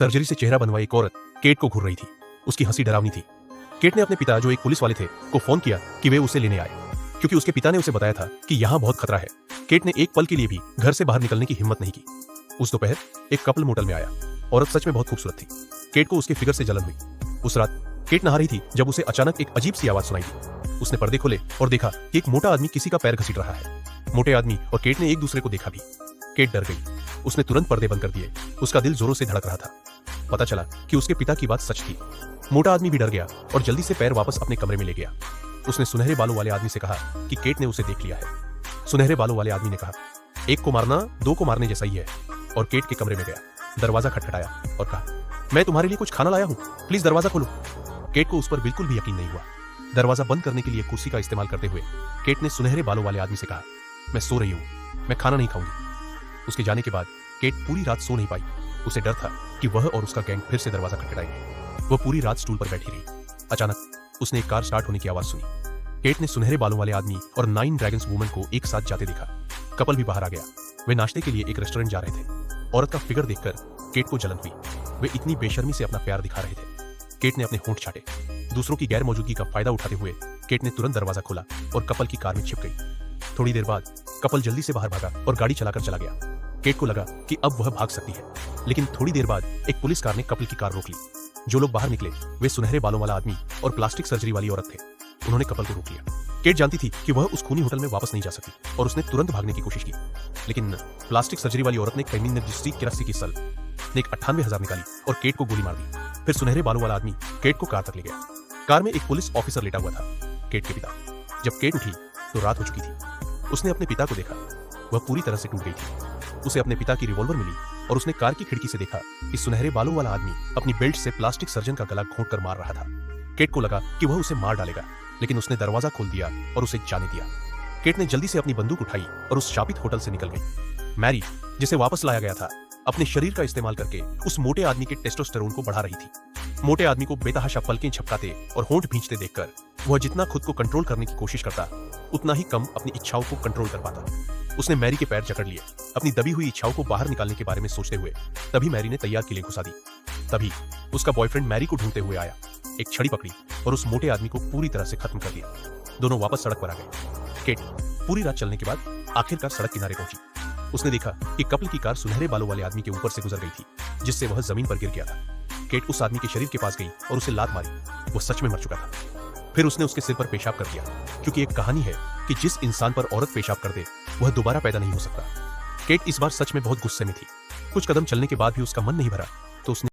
Surgery से चेहरा बनवाई एक औरत केट को घूर रही थी। उसकी हंसी डरावनी थी। केट ने अपने पिता, जो एक पुलिस वाले थे, को फोन किया कि वे उसे लेने आए, क्योंकि उसके पिता ने उसे बताया था कि यहाँ बहुत खतरा है। केट ने एक पल के लिए भी घर से बाहर निकलने की हिम्मत नहीं की। उस दोपहर एक कपल मोटल में आया। औरत सच में बहुत खूबसूरत थी। केट को उसके फिगर से जलन हुई। उस रात केट नहा रही थी जब उसे अचानक एक अजीब सी आवाज सुनाई दी। उसने पर्दे खोले और देखा कि एक मोटा आदमी किसी का पैर घसीट रहा है। मोटे आदमी और केट ने एक दूसरे को देखा भी। केट डर गई। उसने तुरंत पर्दे बंद कर दिए। उसका दिल जोरों से धड़क रहा था। पता चला कि उसके पिता की बात सच थी। मोटा आदमी भी डर गया और जल्दी से पैर वापस अपने कमरे में ले गया। उसने सुनहरे बालों वाले आदमी से कहा कि केट ने उसे देख लिया है। सुनहरे बालों वाले आदमी ने कहा, एक को मारना दो को मारने जैसा ही है, और केट के कमरे में गया। दरवाजा खटखटाया और कहा, मैं तुम्हारे लिए कुछ खाना लाया हूं, प्लीज दरवाजा खोलो। केट को उस पर बिल्कुल भी यकीन नहीं हुआ। दरवाजा बंद करने के लिए कुर्सी का इस्तेमाल करते हुए केट ने सुनहरे बालों वाले आदमी से कहा, मैं सो रही हूं, मैं खाना नहीं खाऊंगी। उसके जाने के बाद केट पूरी रात सो नहीं पाई। उसे डर था कि वह और उसका गैंग फिर से दरवाजा खटखटाएंगे। वह पूरी रात स्टूल पर बैठी रही। अचानक उसने एक कार स्टार्ट होने की आवाज सुनी। केट ने सुनहरे बालों वाले आदमी और 9 ड्रैगन्स वुमन को एक साथ जाते देखा। कपल भी बाहर आ गया। वे नाश्ते के लिए एक रेस्टोरेंट जा रहे थे। औरत का फिगर देखकर केट को जलन हुई। वे इतनी बेशर्मी से अपना प्यार दिखा रहे थे। केट ने अपने होंठ चाटे। दूसरों की गैर मौजूदगी का फायदा उठाते हुए केट ने तुरंत दरवाजा खोला और कपल की कार में छिप गई। थोड़ी देर बाद कपल जल्दी से बाहर भागा और गाड़ी चलाकर चला गया। केट को लगा कि अब वह भाग सकती है, लेकिन थोड़ी देर बाद एक पुलिस कार ने कपल की कार रोक ली। जो लोग बाहर निकले वे सुनहरे बालों वाला आदमी और प्लास्टिक सर्जरी वाली औरत थे। उन्होंने कपल को रोक लिया। केट जानती थी कि वह उस खूनी होटल में वापस नहीं जा सकती और उसने तुरंत भागने की कोशिश की, लेकिन प्लास्टिक सर्जरी वाली औरत ने किरासी की सल ने 98,000 निकाली और केट को गोली मार दी। फिर सुनहरे बालों वाला आदमी केट को कार तक ले गया। कार में एक पुलिस ऑफिसर लेटा हुआ था, केट के पिता। जब केट उठी तो रात हो चुकी थी। उसने अपने पिता को देखा। वह पूरी तरह से टूट गई थी। उसे अपने पिता की रिवॉल्वर मिली और उसने कार की खिड़की से देखा कि सुनहरे बालों वाला आदमी अपनी बेल्ट से प्लास्टिक सर्जन का गला घोंटकर मार रहा था। केट को लगा कि वह उसे मार डालेगा, लेकिन उसने दरवाजा खोल दिया और उसे जाने दिया। केट ने जल्दी से अपनी बंदूक उठाई और उस शापित होटल से निकल गई। मैरी, जिसे वापस लाया गया था, अपने शरीर का इस्तेमाल करके उस मोटे आदमी के टेस्टोस्टेरोन को बढ़ा रही थी। मोटे आदमी को बेतहाशा पलकें झपकाते और होंठ भींचते देखकर वह जितना खुद को कंट्रोल करने की कोशिश करता, उतना ही कम अपनी इच्छाओं को कंट्रोल कर पाता। उसने मैरी के पैर जकड़ लिए, अपनी दबी हुई इच्छाओं को बाहर निकालने के बारे में सोचते हुए। तभी मैरी ने तैयार किले घुसा दी। तभी उसका बॉयफ्रेंड मैरी को ढूंढते हुए आया, एक छड़ी पकड़ी और उस मोटे आदमी को पूरी तरह से खत्म कर दिया। दोनों वापस सड़क पर आ गए। केट पूरी रात चलने के बाद आखिरकार सड़क किनारे पहुंची। उसने देखा कि कपल की कार सुनहरे बालों वाले आदमी के ऊपर से गुजर गई थी, जिससे वह जमीन पर गिर गया था। केट उस आदमी के शरीर के पास गई और उसे लात मारी। वो सच में मर चुका था। फिर उसने उसके सिर पर पेशाब कर दिया, क्योंकि एक कहानी है कि जिस इंसान पर औरत पेशाब कर दे वह दोबारा पैदा नहीं हो सकता। केट इस बार सच में बहुत गुस्से में थी। कुछ कदम चलने के बाद भी उसका मन नहीं भरा, तो उसने